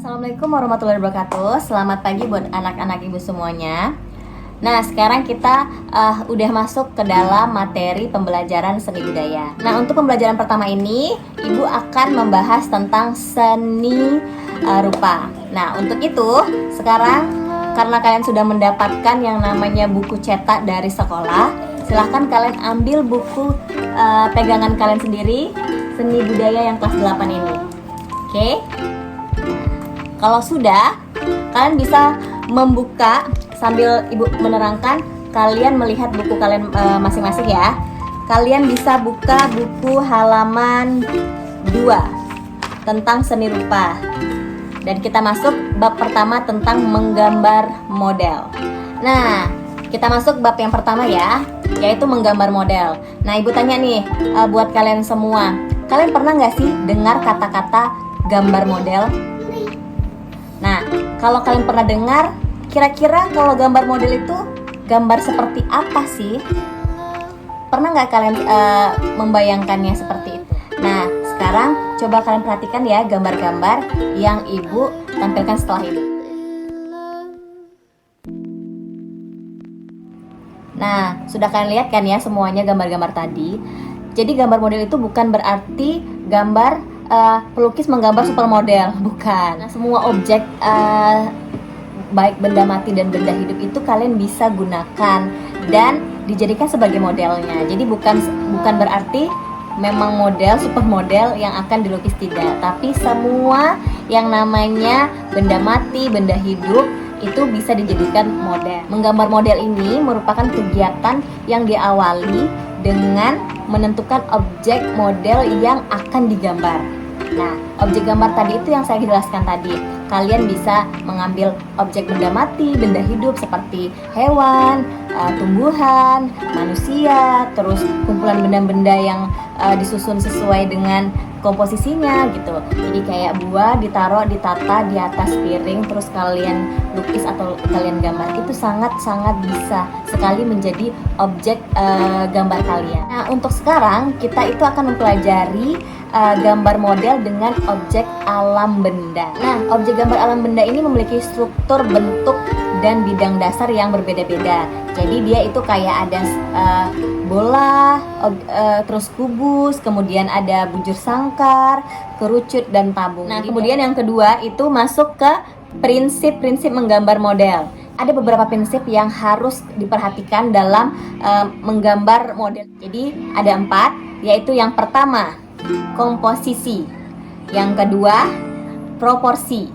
Assalamualaikum warahmatullahi wabarakatuh. Selamat pagi buat anak-anak ibu semuanya. Nah, sekarang kita udah masuk ke dalam materi pembelajaran seni budaya. Nah, untuk pembelajaran pertama ini, ibu akan membahas tentang seni rupa. Nah, untuk itu, sekarang karena kalian sudah mendapatkan yang namanya buku cetak dari sekolah, silahkan kalian ambil buku pegangan kalian sendiri, seni budaya yang kelas 8 ini. Oke? Kalau sudah, kalian bisa membuka sambil ibu menerangkan, kalian melihat buku kalian masing-masing ya. Kalian bisa buka buku halaman 2 tentang seni rupa. Dan kita masuk bab pertama tentang menggambar model. Nah, kita masuk bab yang pertama ya, yaitu menggambar model. Nah, ibu tanya nih, buat kalian semua, kalian pernah nggak sih dengar kata-kata gambar model? Nah, kalau kalian pernah dengar, kira-kira kalau gambar model itu gambar seperti apa sih? Pernah nggak kalian membayangkannya seperti itu? Nah, sekarang coba kalian perhatikan ya gambar-gambar yang ibu tampilkan setelah ini. Nah, sudah kalian lihat kan ya semuanya gambar-gambar tadi. Jadi gambar model itu bukan berarti gambar pelukis menggambar supermodel, bukan. Nah, semua objek baik benda mati dan benda hidup itu kalian bisa gunakan dan dijadikan sebagai modelnya. Jadi bukan berarti memang model supermodel yang akan dilukis, tidak, tapi semua yang namanya benda mati, benda hidup itu bisa dijadikan model. Menggambar model ini merupakan kegiatan yang diawali dengan menentukan objek model yang akan digambar. Nah, objek gambar tadi itu yang saya jelaskan tadi. Kalian bisa mengambil objek benda mati, benda hidup seperti hewan, tumbuhan, manusia, terus kumpulan benda-benda yang disusun sesuai dengan komposisinya gitu. Jadi kayak buah ditata di atas piring, terus kalian lukis atau kalian gambar, itu sangat-sangat bisa sekali menjadi objek gambar kalian. Nah, untuk sekarang kita itu akan mempelajari gambar model dengan objek alam benda. Nah, objek gambar alam benda ini memiliki struktur, bentuk, dan bidang dasar yang berbeda-beda. Jadi dia itu kayak ada bola, terus kubus, kemudian ada bujur sangkar, kerucut, dan tabung. Nah, kemudian yang kedua itu masuk ke prinsip-prinsip menggambar model. Ada beberapa prinsip yang harus diperhatikan dalam menggambar model. Jadi ada 4, yaitu yang pertama komposisi, yang kedua proporsi,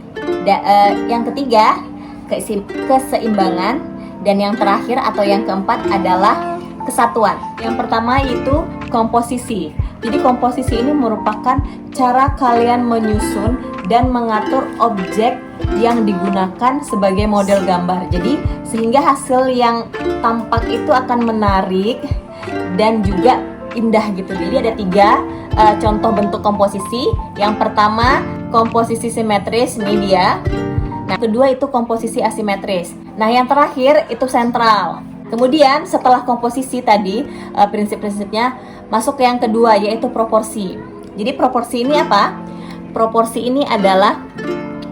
yang ketiga keseimbangan, dan yang terakhir atau yang keempat adalah kesatuan. Yang pertama itu komposisi. Jadi komposisi ini merupakan cara kalian menyusun dan mengatur objek yang digunakan sebagai model gambar. Jadi sehingga hasil yang tampak itu akan menarik dan juga indah gitu. Jadi ada 3 contoh bentuk komposisi. Yang pertama komposisi simetris, ini dia. Nah, kedua itu komposisi asimetris. Nah, yang terakhir itu sentral. Kemudian setelah komposisi tadi prinsip-prinsipnya, masuk ke yang kedua yaitu proporsi. Jadi proporsi ini apa? Proporsi ini adalah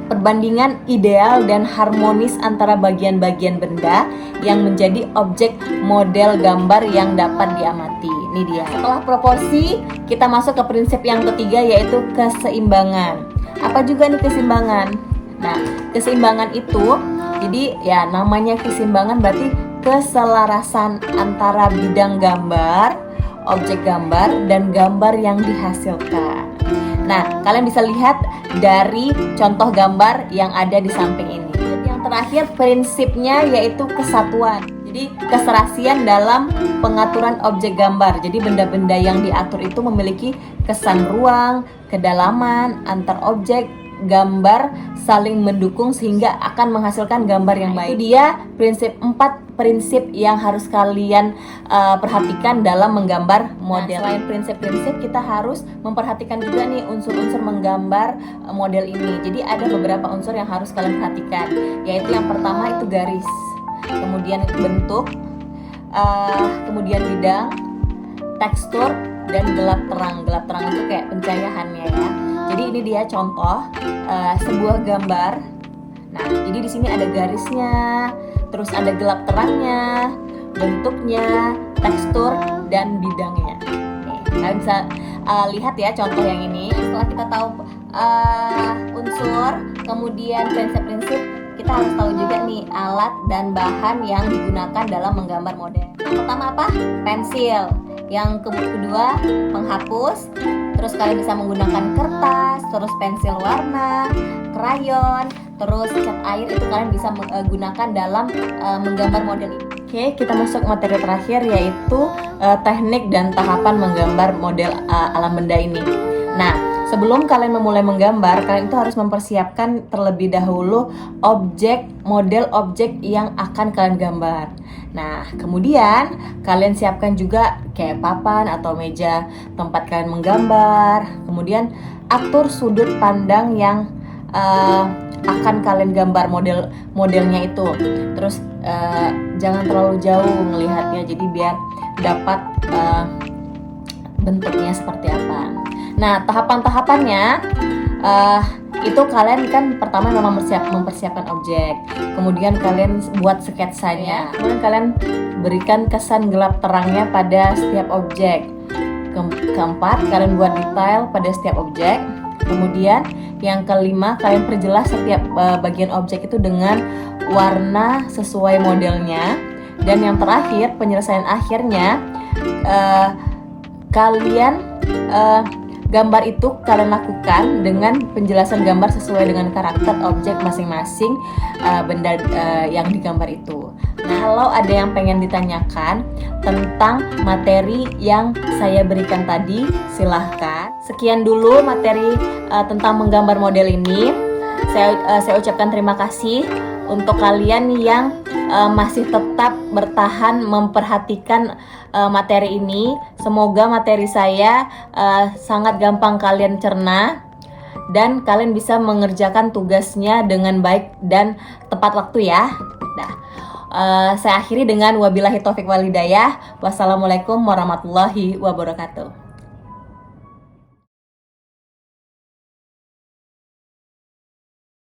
perbandingan ideal dan harmonis antara bagian-bagian benda yang menjadi objek model gambar yang dapat diamati. Ini dia. Setelah proporsi, kita masuk ke prinsip yang ketiga yaitu keseimbangan. Apa juga nih keseimbangan? Nah, keseimbangan itu, jadi ya namanya keseimbangan berarti keselarasan antara bidang gambar, objek gambar, dan gambar yang dihasilkan. Nah, kalian bisa lihat dari contoh gambar yang ada di samping ini. Yang terakhir prinsipnya yaitu kesatuan. Jadi keserasian dalam pengaturan objek gambar. Jadi benda-benda yang diatur itu memiliki kesan ruang, kedalaman, antar objek, gambar saling mendukung sehingga akan menghasilkan gambar yang baik. Itu dia prinsip 4 prinsip yang harus kalian perhatikan dalam menggambar model. Nah, selain prinsip-prinsip, kita harus memperhatikan juga nih unsur-unsur menggambar model ini. Jadi ada beberapa unsur yang harus kalian perhatikan, yaitu yang pertama itu garis, kemudian bentuk, kemudian bidang, tekstur, dan gelap terang. Gelap terang itu kayak pencahayaannya ya. Jadi ini dia contoh sebuah gambar. Nah, jadi di sini ada garisnya, terus ada gelap terangnya, bentuknya, tekstur, dan bidangnya. Nih, kalian bisa lihat ya contoh yang ini. Setelah kita tahu unsur, kemudian prinsip-prinsip, kita harus tahu juga nih alat dan bahan yang digunakan dalam menggambar model. Yang pertama apa? Pensil. Yang kedua penghapus. Terus kalian bisa menggunakan kertas, terus pensil warna, krayon, terus cat air, itu kalian bisa menggunakan dalam menggambar model ini. Oke, kita masuk materi terakhir, yaitu teknik dan tahapan menggambar model alam benda ini. Nah, sebelum kalian memulai menggambar, kalian itu harus mempersiapkan terlebih dahulu model objek yang akan kalian gambar. Nah, kemudian kalian siapkan juga kayak papan atau meja tempat kalian menggambar. Kemudian atur sudut pandang yang akan kalian gambar modelnya itu. Terus jangan terlalu jauh melihatnya, jadi biar dapat bentuknya seperti apa. Nah, tahapan-tahapannya itu kalian kan pertama memang mempersiapkan objek, kemudian kalian buat sketsanya, kemudian kalian berikan kesan gelap terangnya pada setiap objek. Keempat, kalian buat detail pada setiap objek. Kemudian yang kelima, kalian perjelas setiap bagian objek itu dengan warna sesuai modelnya. Dan yang terakhir, penyelesaian akhirnya, kalian gambar itu kalian lakukan dengan penjelasan gambar sesuai dengan karakter objek masing-masing benda yang digambar itu. Nah, kalau ada yang pengen ditanyakan tentang materi yang saya berikan tadi, silahkan. Sekian dulu materi tentang menggambar model ini. Saya ucapkan terima kasih untuk kalian yang masih tetap bertahan memperhatikan materi ini. Semoga materi saya sangat gampang kalian cerna dan kalian bisa mengerjakan tugasnya dengan baik dan tepat waktu ya. Nah, saya akhiri dengan wabillahi taufik walhidayah. Wassalamualaikum warahmatullahi wabarakatuh.